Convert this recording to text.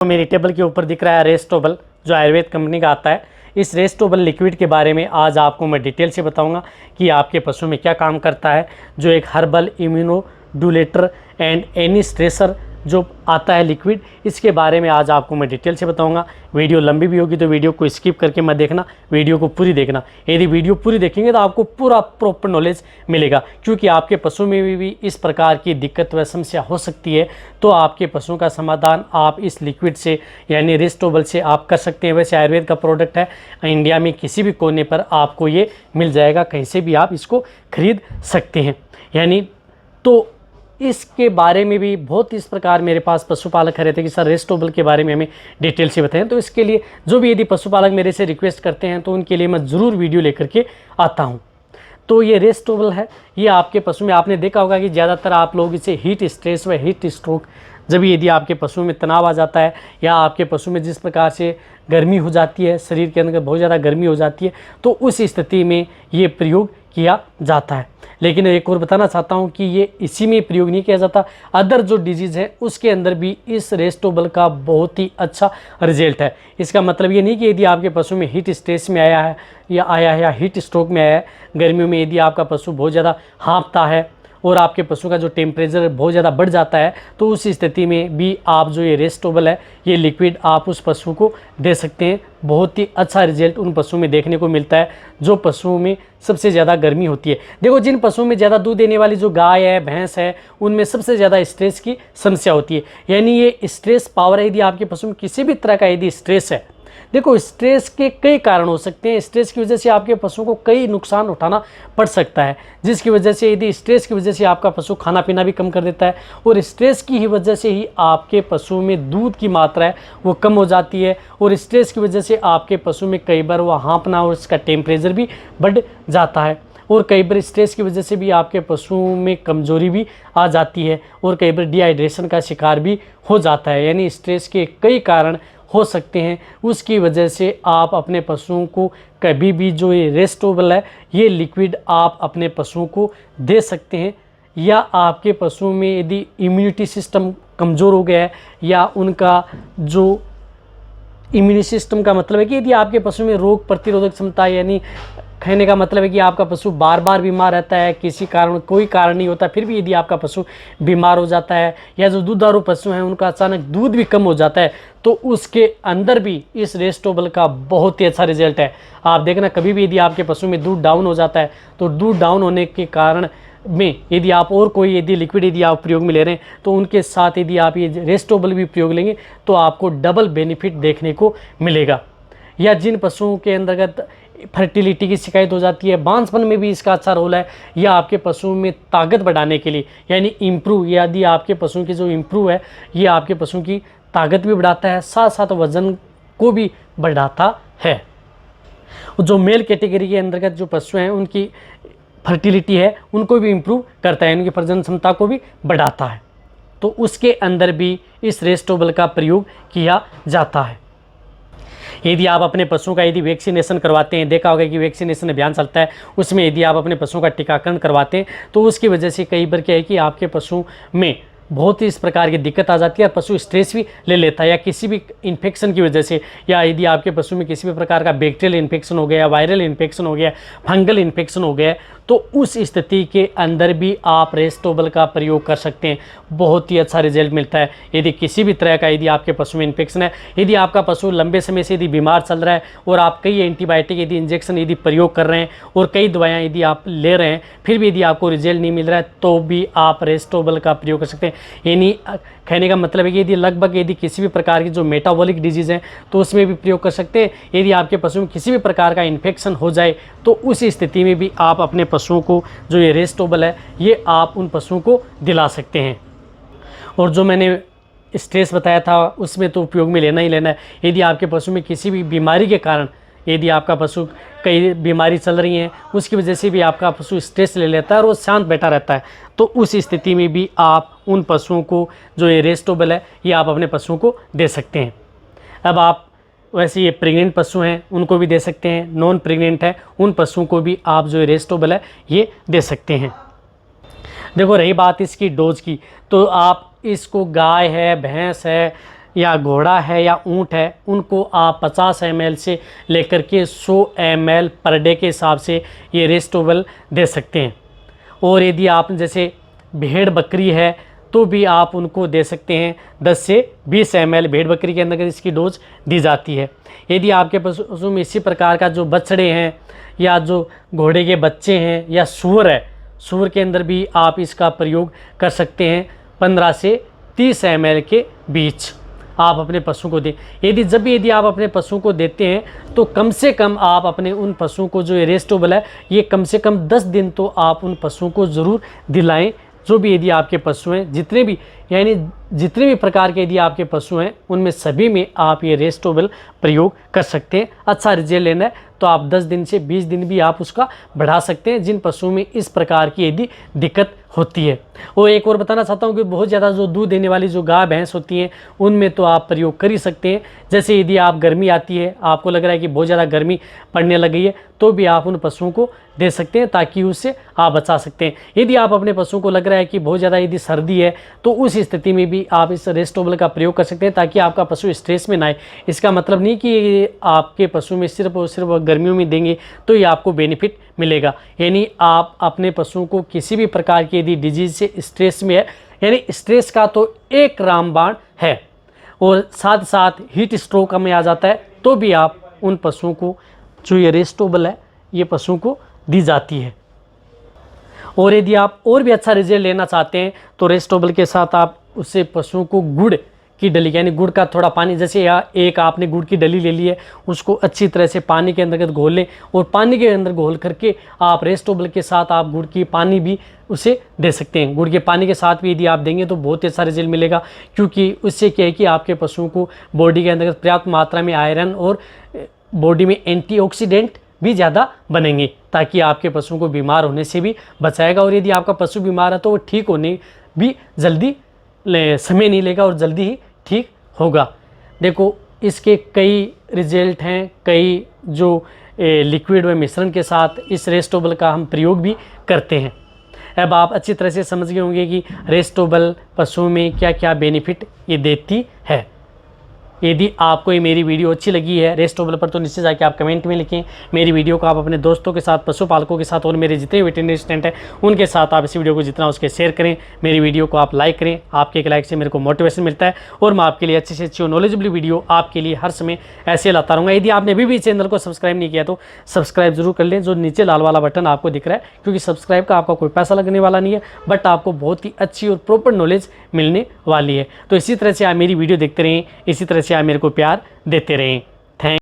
तो मेरी टेबल के ऊपर दिख रहा है रेस्टोबल, जो आयुर्वेद कंपनी का आता है। इस रेस्टोबल लिक्विड के बारे में आज आपको मैं डिटेल से बताऊंगा कि आपके पशु में क्या काम करता है। जो एक हर्बल इम्यूनोडुलेटर एंड एनी स्ट्रेसर जो आता है लिक्विड, इसके बारे में आज आपको मैं डिटेल से बताऊंगा। वीडियो लंबी भी होगी तो वीडियो को स्किप करके मत देखना, वीडियो को पूरी देखना। यदि वीडियो पूरी देखेंगे तो आपको पूरा प्रॉपर नॉलेज मिलेगा, क्योंकि आपके पशु में भी इस प्रकार की दिक्कत व समस्या हो सकती है। तो आपके पशुओं का समाधान आप इस लिक्विड से यानी रेस्टोबल से आप कर सकते हैं। वैसे आयुर्वेद का प्रोडक्ट है, इंडिया में किसी भी कोने पर आपको ये मिल जाएगा, कहीं से भी आप इसको खरीद सकते हैं। यानी तो इसके बारे में भी बहुत इस प्रकार मेरे पास पशुपालक कह रहे थे कि सर रेस्टोबल के बारे में हमें डिटेल से बताएं। तो इसके लिए जो भी यदि पशुपालक मेरे से रिक्वेस्ट करते हैं तो उनके लिए मैं ज़रूर वीडियो लेकर के आता हूं। तो ये रेस्टोबल है, ये आपके पशु में आपने देखा होगा कि ज़्यादातर आप लोग इसे हीट स्ट्रेस व हीट स्ट्रोक, जब यदि आपके पशु में तनाव आ जाता है या आपके पशु में जिस प्रकार से गर्मी हो जाती है, शरीर के अंदर बहुत ज़्यादा गर्मी हो जाती है, तो उस स्थिति में ये प्रयोग किया जाता है। लेकिन एक और बताना चाहता हूं कि ये इसी में प्रयोग नहीं किया जाता, अदर जो डिजीज़ है उसके अंदर भी इस रेस्टोबल का बहुत ही अच्छा रिजल्ट है। इसका मतलब ये नहीं कि यदि आपके पशु में हीट स्ट्रेस में आया है या हीट स्ट्रोक में आया है, गर्मियों में यदि आपका पशु बहुत ज़्यादा हाँफता है और आपके पशु का जो टेम्परेचर बहुत ज़्यादा बढ़ जाता है, तो उस स्थिति में भी आप जो ये रेस्टोबल है ये लिक्विड आप उस पशु को दे सकते हैं। बहुत ही अच्छा रिजल्ट उन पशुओं में देखने को मिलता है जो पशुओं में सबसे ज़्यादा गर्मी होती है। देखो, जिन पशुओं में ज़्यादा दूध देने वाली जो गाय है, भैंस है, उनमें सबसे ज़्यादा स्ट्रेस की समस्या होती है। यानी ये स्ट्रेस पावर है, यदि आपके पशु में किसी भी तरह का यदि स्ट्रेस है, देखो स्ट्रेस के कई कारण हो सकते हैं। स्ट्रेस की वजह से आपके पशु को कई नुकसान उठाना पड़ सकता है, जिसकी वजह से यदि स्ट्रेस की वजह से आपका पशु खाना पीना भी कम कर देता है और स्ट्रेस की ही वजह से ही आपके पशु में दूध की मात्रा है वो कम हो जाती है और स्ट्रेस की वजह से आपके पशु में कई बार वो हाँफना और उसका टेम्परेचर भी बढ़ जाता है और कई बार स्ट्रेस की वजह से भी आपके पशुओं में कमजोरी भी आ जाती है और कई बार डिहाइड्रेशन का शिकार भी हो जाता है। यानी स्ट्रेस के कई कारण हो सकते हैं, उसकी वजह से आप अपने पशुओं को कभी भी जो ये रेस्टोबल है ये लिक्विड आप अपने पशुओं को दे सकते हैं। या आपके पशुओं में यदि इम्यूनिटी सिस्टम कमज़ोर हो गया है या उनका जो इम्यूनिटी सिस्टम का मतलब है कि यदि आपके पशु में रोग प्रतिरोधक क्षमता, यानी कहने का मतलब है कि आपका पशु बार बार बीमार रहता है, किसी कारण कोई कारण नहीं होता, फिर भी यदि आपका पशु बीमार हो जाता है या जो दूधारू पशु हैं उनका अचानक दूध भी कम हो जाता है, तो उसके अंदर भी इस रेस्टोबल का बहुत ही अच्छा रिजल्ट है। आप देखना, कभी भी यदि आपके पशु में दूध डाउन हो जाता है तो दूध डाउन होने के कारण में यदि आप और कोई यदि लिक्विड यदि आप प्रयोग में ले रहे हैं तो उनके साथ यदि आप ये रेस्टोबल भी प्रयोग लेंगे तो आपको डबल बेनिफिट देखने को मिलेगा। या जिन पशुओं के अंतर्गत फर्टिलिटी की शिकायत हो जाती है, बांझपन में भी इसका अच्छा रोल है। या आपके पशुओं में ताकत बढ़ाने के लिए यानी इम्प्रूव, यदि आपके पशुओं की जो इम्प्रूव है ये आपके पशुओं की ताकत भी बढ़ाता है, साथ साथ वजन को भी बढ़ाता है। जो मेल कैटेगरी के अंतर्गत जो पशु हैं उनकी फर्टिलिटी है उनको भी इम्प्रूव करता है, उनकी प्रजनन क्षमता को भी बढ़ाता है। तो उसके अंदर भी इस रेस्टोबल का प्रयोग किया जाता है। यदि आप अपने पशुओं का यदि वैक्सीनेशन करवाते हैं, देखा होगा कि वैक्सीनेशन अभियान चलता है, उसमें यदि आप अपने पशुओं का टीकाकरण करवाते हैं तो उसकी वजह से कई बार क्या है कि आपके पशुओं में बहुत ही इस प्रकार की दिक्कत आ जाती है, पशु स्ट्रेस भी ले लेता है या किसी भी इन्फेक्शन की वजह से, या यदि आपके पशु में किसी भी प्रकार का बैक्टीरियल इन्फेक्शन हो गया, वायरल इन्फेक्शन हो गया, फंगल इन्फेक्शन हो गया, तो उस स्थिति के अंदर भी आप रेस्टोबल का प्रयोग कर सकते हैं। बहुत ही अच्छा रिजल्ट मिलता है। यदि किसी भी तरह का यदि आपके पशु में इन्फेक्शन है, यदि आपका पशु लंबे समय से यदि बीमार चल रहा है और आप कई एंटीबायोटिक यदि इंजेक्शन यदि प्रयोग कर रहे हैं और कई दवाएं यदि आप ले रहे हैं, फिर भी यदि आपको रिजल्ट नहीं मिल रहा है तो भी आप रेस्टोबल का प्रयोग कर सकते हैं। यानी कहने का मतलब है कि यदि लगभग यदि किसी भी प्रकार की जो मेटाबॉलिक डिजीज़ हैं तो उसमें भी प्रयोग कर सकते हैं। यदि आपके पशु में किसी भी प्रकार का इन्फेक्शन हो जाए तो उस स्थिति में भी आप अपने पशुओं को जो ये रेस्टोबल है ये आप उन पशुओं को दिला सकते हैं। और जो मैंने स्ट्रेस बताया था उसमें तो उपयोग में लेना ही लेना है। यदि आपके पशु में किसी भी बीमारी के कारण, यदि आपका पशु कई बीमारी चल रही है उसकी वजह से भी आपका पशु स्ट्रेस ले लेता है और वो शांत बैठा रहता है, तो उस स्थिति में भी आप उन पशुओं को जो ये रेस्टोबल है ये आप अपने पशुओं को दे सकते हैं। अब आप वैसे ये प्रेग्नेंट पशु हैं उनको भी दे सकते हैं, नॉन प्रेग्नेंट है उन पशुओं को भी आप जो रेस्टोबल है ये दे सकते हैं। देखो, रही बात इसकी डोज की, तो आप इसको गाय है, भैंस है या घोड़ा है या ऊँट है, उनको आप 50 ml से लेकर के 100 ml पर डे के हिसाब से ये रेस्टोबल दे सकते हैं। और यदि आप जैसे भेड़ बकरी है तो भी आप उनको दे सकते हैं 10 से 20 ml भेड़ बकरी के अंदर इसकी डोज दी जाती है। यदि आपके पशु में इसी प्रकार का जो बछड़े हैं या जो घोड़े के बच्चे हैं या सूअर है, सूअर के अंदर भी आप इसका प्रयोग कर सकते हैं 15 से 30 ml के बीच आप अपने पशु को दें। यदि आप अपने पशु को देते हैं तो कम से कम आप अपने उन पशुओं को जो ये रेस्टोबल है ये कम से कम 10 दिन तो आप उन पशुओं को ज़रूर दिलाएं। जो भी यदि आपके पशु हैं, जितने भी प्रकार के यदि आपके पशु हैं, उनमें सभी में आप ये रेस्टोबल प्रयोग कर सकते हैं। अच्छा रिजल्ट लेना है तो आप 10 दिन से 20 दिन भी आप उसका बढ़ा सकते हैं, जिन पशुओं में इस प्रकार की यदि दिक्कत होती है। और एक और बताना चाहता हूँ कि बहुत ज़्यादा जो दूध देने वाली जो गाय भैंस होती हैं उनमें तो आप प्रयोग कर ही सकते हैं। जैसे यदि आप गर्मी आती है, आपको लग रहा है कि बहुत ज़्यादा गर्मी पड़ने लग गई है, तो भी आप उन पशुओं को दे सकते हैं ताकि उससे आप बचा सकते हैं। यदि आप अपने पशुओं को लग रहा है कि बहुत ज़्यादा यदि सर्दी है तो उस स्थिति में भी आप इस रेस्टोबल का प्रयोग कर सकते हैं ताकि आपका पशु स्ट्रेस में ना आए। इसका मतलब नहीं कि आपके पशु में सिर्फ और सिर्फ गर्मियों में देंगे तो ये आपको बेनिफिट मिलेगा। यानी आप अपने पशुओं को किसी भी प्रकार की यदि डिजीज़ से स्ट्रेस में है, यानी स्ट्रेस का तो एक रामबाण है, और साथ साथ हीट स्ट्रोक में आ जाता है तो भी आप उन पशुओं को जो ये रेस्टोबल है ये पशुओं को दी जाती है। और यदि आप और भी अच्छा रिजल्ट लेना चाहते हैं तो रेस्टोबल के साथ आप उससे पशुओं को गुड़ की डली, यानी गुड़ का थोड़ा पानी, जैसे एक आपने गुड़ की डली ले ली है, उसको अच्छी तरह से पानी के अंतर्गत घोल लें और पानी के अंदर घोल करके आप रेस्टोबल के साथ आप गुड़ की पानी भी उसे दे सकते हैं। गुड़ के पानी के साथ भी यदि आप देंगे तो बहुत ही अच्छा रिजल्ट मिलेगा, क्योंकि उससे क्या है कि आपके पशुओं को बॉडी के अंतर्गत पर्याप्त मात्रा में आयरन और बॉडी में एंटीऑक्सीडेंट भी ज़्यादा बनेंगे, ताकि आपके पशुओं को बीमार होने से भी बचाएगा। और यदि आपका पशु बीमार है तो वो ठीक होने भी जल्दी समय नहीं लेगा और जल्दी ही ठीक होगा। देखो इसके कई रिजल्ट हैं, कई जो लिक्विड व मिश्रण के साथ इस रेस्टोबल का हम प्रयोग भी करते हैं। अब आप अच्छी तरह से समझ गए होंगे कि रेस्टोबल पशुओं में क्या क्या बेनिफिट ये देती है। यदि आपको ये मेरी वीडियो अच्छी लगी है रेस्टोबल पर तो निश्चित जाके आप कमेंट में लिखें। मेरी वीडियो को आप अपने दोस्तों के साथ, पशुपालकों के साथ और मेरे जितने वेटरनरी असिस्टेंट हैं उनके साथ आप इस वीडियो को जितना उसके शेयर करें। मेरी वीडियो को आप लाइक करें, आपके एक लाइक से मेरे को मोटिवेशन मिलता है और मैं आपके लिए अच्छी से अच्छी और नॉलेजेबल वीडियो आपके लिए हर समय ऐसे लाता रहूँगा। यदि आपने अभी भी चैनल को सब्सक्राइब नहीं किया तो सब्सक्राइब जरूर कर लें, जो नीचे लाल वाला बटन आपको दिख रहा है, क्योंकि सब्सक्राइब का आपका कोई पैसा लगने वाला नहीं है, बट आपको बहुत ही अच्छी और प्रॉपर नॉलेज मिलने वाली है। तो इसी तरह से आप मेरी वीडियो देखते रहें, इसी तरह से आप मेरे को प्यार देते रहें। थैंक